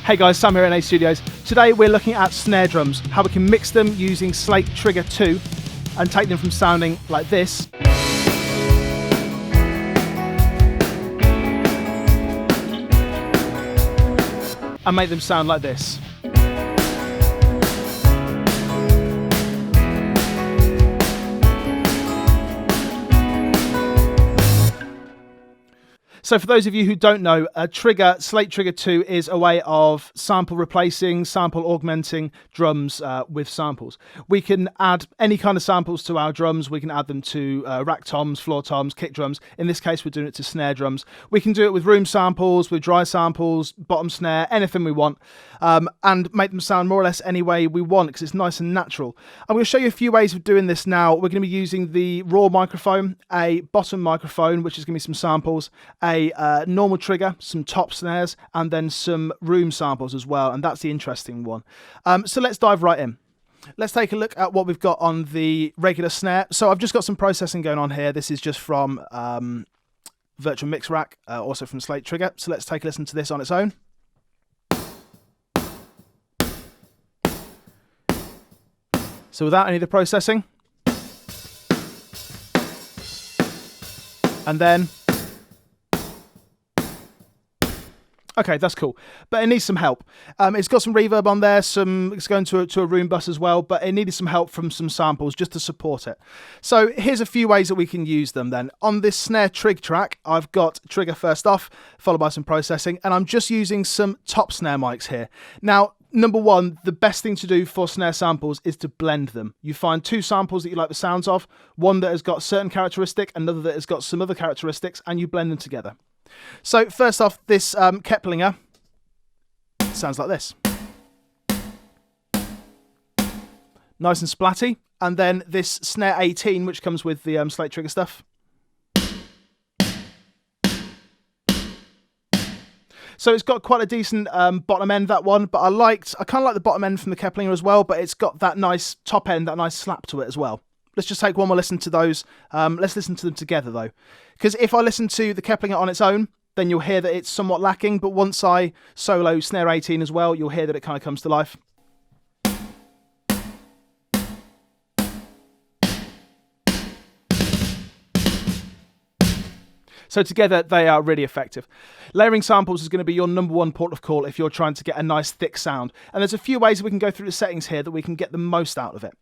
Hey guys, Sam here at NA Studios. Today we're looking at snare drums, how we can mix them using Slate Trigger 2 and take them from sounding like this and make them sound like this. So for those of you who don't know, Slate Trigger 2 is a way of sample replacing, sample augmenting drums with samples. We can add any kind of samples to our drums. We can add them to rack toms, floor toms, kick drums. In this case, we're doing it to snare drums. We can do it with room samples, with dry samples, bottom snare, anything we want, and make them sound more or less any way we want because it's nice and natural. I'm going to show you a few ways of doing this now. We're going to be using the raw microphone, a bottom microphone, which is going to be some samples, a normal trigger, some top snares, and then some room samples as well, and that's the interesting one. So let's dive right in. Let's take a look at what we've got on the regular snare. So I've just got some processing going on here. This is just from Virtual Mix Rack, also from Slate Trigger. So let's take a listen to this on its own. So without any of the processing. And then okay, that's cool, but it needs some help. It's got some reverb on there, it's going to a room bus as well, but it needed some help from some samples just to support it. So here's a few ways that we can use them then. On this snare trig track, I've got trigger first off, followed by some processing, and I'm just using some top snare mics here. Now, number one, the best thing to do for snare samples is to blend them. You find two samples that you like the sounds of, one that has got a certain characteristic, another that has got some other characteristics, and you blend them together. So first off, this Keplinger sounds like this. Nice and splatty. And then this Snare 18, which comes with the Slate Trigger stuff. So it's got quite a decent bottom end, that one, but I kind of like the bottom end from the Keplinger as well, but it's got that nice top end, that nice slap to it as well. Let's just take one more listen to those. Let's listen to them together though. Because if I listen to the Keplinger on its own, then you'll hear that it's somewhat lacking, but once I solo Snare 18 as well, you'll hear that it kind of comes to life. So together, they are really effective. Layering samples is going to be your number one port of call if you're trying to get a nice thick sound. And there's a few ways we can go through the settings here that we can get the most out of it.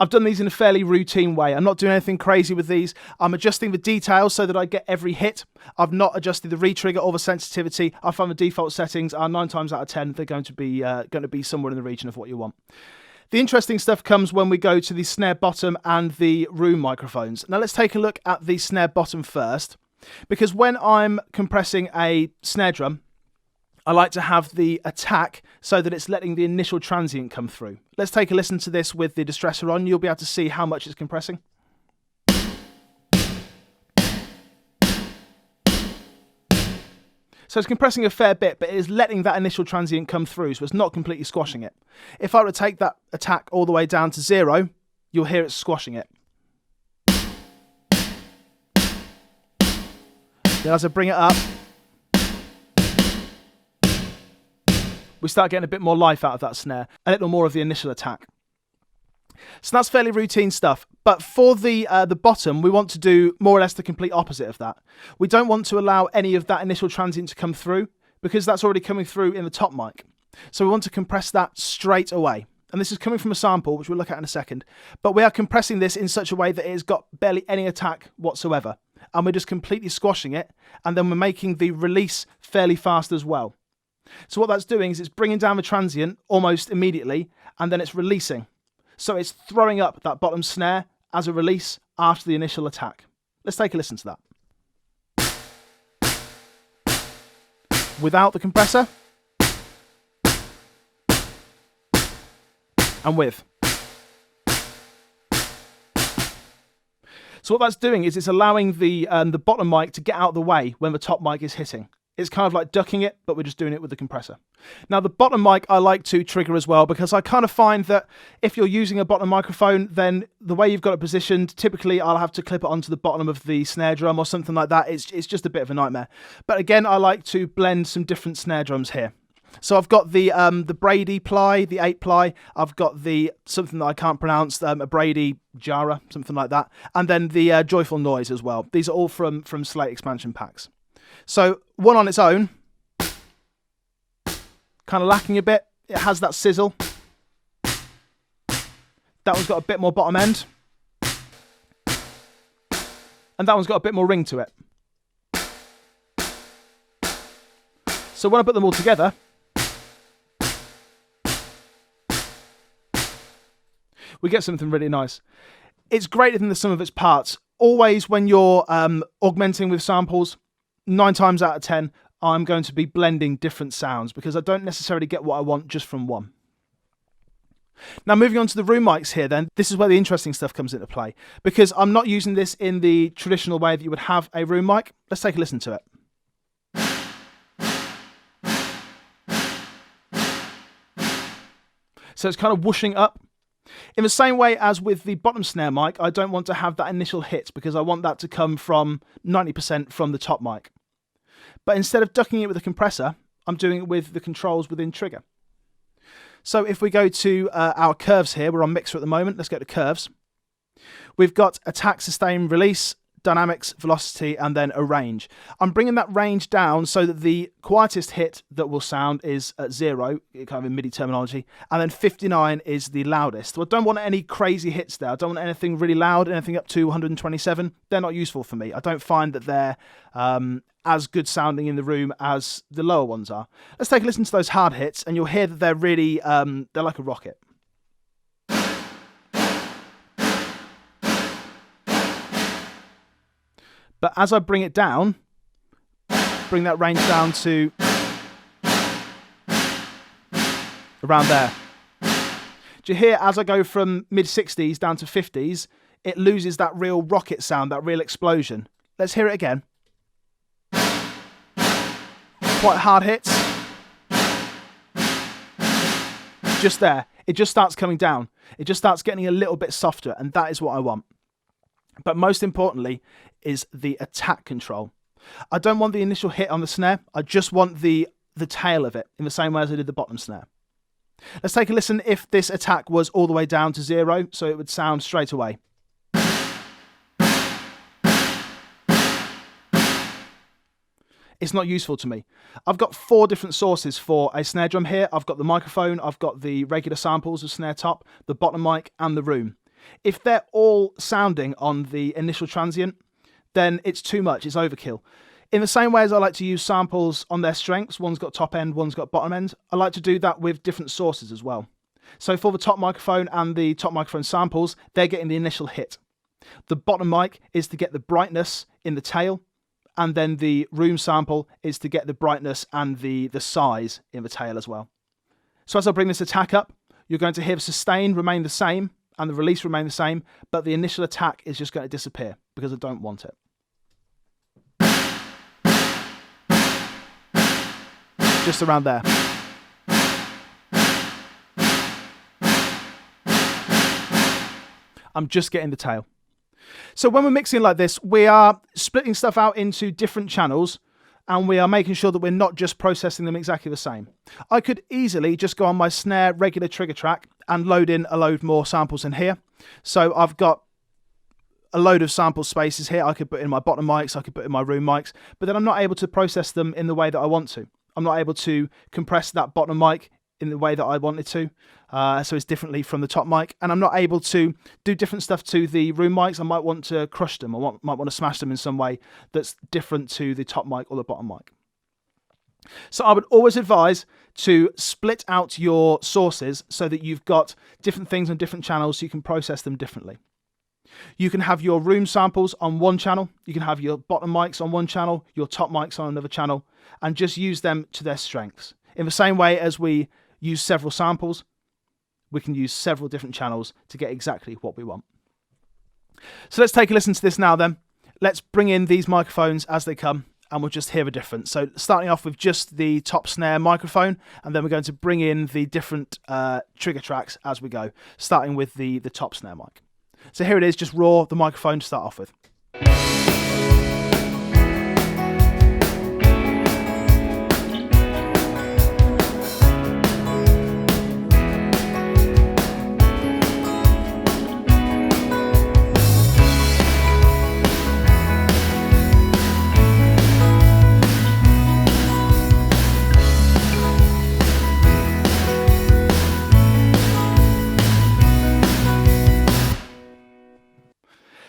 I've done these in a fairly routine way. I'm not doing anything crazy with these. I'm adjusting the details so that I get every hit. I've not adjusted the retrigger or the sensitivity. I find the default settings are 9 times out of 10, they're going to be somewhere in the region of what you want. The interesting stuff comes when we go to the snare bottom and the room microphones. Now let's take a look at the snare bottom first, because when I'm compressing a snare drum, I like to have the attack so that it's letting the initial transient come through. Let's take a listen to this with the distressor on. You'll be able to see how much it's compressing. So it's compressing a fair bit, but it is letting that initial transient come through, so it's not completely squashing it. If I were to take that attack all the way down to 0, you'll hear it squashing it. Then as I bring it up, we start getting a bit more life out of that snare, a little more of the initial attack. So that's fairly routine stuff. But for the bottom, we want to do more or less the complete opposite of that. We don't want to allow any of that initial transient to come through because that's already coming through in the top mic. So we want to compress that straight away. And this is coming from a sample, which we'll look at in a second. But we are compressing this in such a way that it has got barely any attack whatsoever. And we're just completely squashing it. And then we're making the release fairly fast as well. So what that's doing is it's bringing down the transient almost immediately, and then it's releasing. So it's throwing up that bottom snare as a release after the initial attack. Let's take a listen to that. Without the compressor, and with. So what that's doing is it's allowing the bottom mic to get out of the way when the top mic is hitting. It's kind of like ducking it, but we're just doing it with the compressor. Now, the bottom mic I like to trigger as well, because I kind of find that if you're using a bottom microphone, then the way you've got it positioned, typically I'll have to clip it onto the bottom of the snare drum or something like that. It's just a bit of a nightmare. But again, I like to blend some different snare drums here. So I've got the Brady ply, the 8 ply. I've got the something that I can't pronounce, a Brady Jara, something like that, and then the Joyful Noise as well. These are all from Slate expansion packs. So one on its own, kind of lacking a bit. It has that sizzle. That one's got a bit more bottom end, and that one's got a bit more ring to it. So when I put them all together, we get something really nice. It's greater than the sum of its parts. Always when you're augmenting with samples, 9 times out of 10, I'm going to be blending different sounds because I don't necessarily get what I want just from one. Now moving on to the room mics here then, this is where the interesting stuff comes into play because I'm not using this in the traditional way that you would have a room mic. Let's take a listen to it. So it's kind of whooshing up. In the same way as with the bottom snare mic, I don't want to have that initial hit because I want that to come from 90% from the top mic. But instead of ducking it with a compressor, I'm doing it with the controls within Trigger. So if we go to our curves here, we're on mixer at the moment, let's go to curves. We've got attack, sustain, release, dynamics, velocity, and then a range. I'm bringing that range down so that the quietest hit that will sound is at 0, kind of in MIDI terminology, and then 59 is the loudest. Well, I don't want any crazy hits there. I don't want anything really loud, anything up to 127. They're not useful for me. I don't find that they're as good sounding in the room as the lower ones are. Let's take a listen to those hard hits, and you'll hear that they're really, they're like a rocket. But as I bring it down, bring that range down to around there. Do you hear as I go from mid-60s down to 50s, it loses that real rocket sound, that real explosion. Let's hear it again. Quite hard hits. Just there. It just starts coming down. It just starts getting a little bit softer, and that is what I want. But most importantly is the attack control. I don't want the initial hit on the snare. I just want the tail of it in the same way as I did the bottom snare. Let's take a listen if this attack was all the way down to 0, so it would sound straight away. It's not useful to me. I've got 4 different sources for a snare drum here. I've got the microphone, I've got the regular samples of snare top, the bottom mic, and the room. If they're all sounding on the initial transient, then it's too much, it's overkill. In the same way as I like to use samples on their strengths, one's got top end, one's got bottom end, I like to do that with different sources as well. So for the top microphone and the top microphone samples, they're getting the initial hit. The bottom mic is to get the brightness in the tail, and then the room sample is to get the brightness and the size in the tail as well. So as I bring this attack up, you're going to hear the sustain remain the same and the release remain the same, but the initial attack is just going to disappear because I don't want it. Just around there. I'm just getting the tail. So when we're mixing like this, we are splitting stuff out into different channels, and we are making sure that we're not just processing them exactly the same. I could easily just go on my snare regular trigger track and load in a load more samples in here. So I've got a load of sample spaces here. I could put in my bottom mics, I could put in my room mics, but then I'm not able to process them in the way that I want to. I'm not able to compress that bottom mic in the way that I wanted to, so it's differently from the top mic, and I'm not able to do different stuff to the room mics. I might want to crush them, or might want to smash them in some way that's different to the top mic or the bottom mic. So I would always advise to split out your sources so that you've got different things on different channels so you can process them differently. You can have your room samples on one channel, you can have your bottom mics on one channel, your top mics on another channel, and just use them to their strengths. In the same way as we use several samples, we can use several different channels to get exactly what we want. So let's take a listen to this now then. Let's bring in these microphones as they come, and we'll just hear a difference. So starting off with just the top snare microphone, and then we're going to bring in the different trigger tracks as we go, starting with the top snare mic. So here it is, just raw, the microphone to start off with.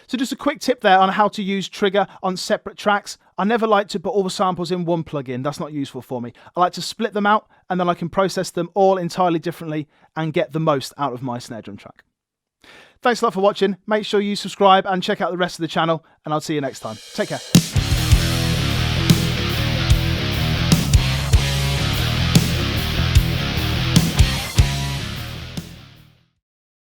So just a quick tip there on how to use Trigger on separate tracks. I never like to put all the samples in one plugin. That's not useful for me. I like to split them out, and then I can process them all entirely differently and get the most out of my snare drum track. Thanks a lot for watching. Make sure you subscribe and check out the rest of the channel, and I'll see you next time. Take care.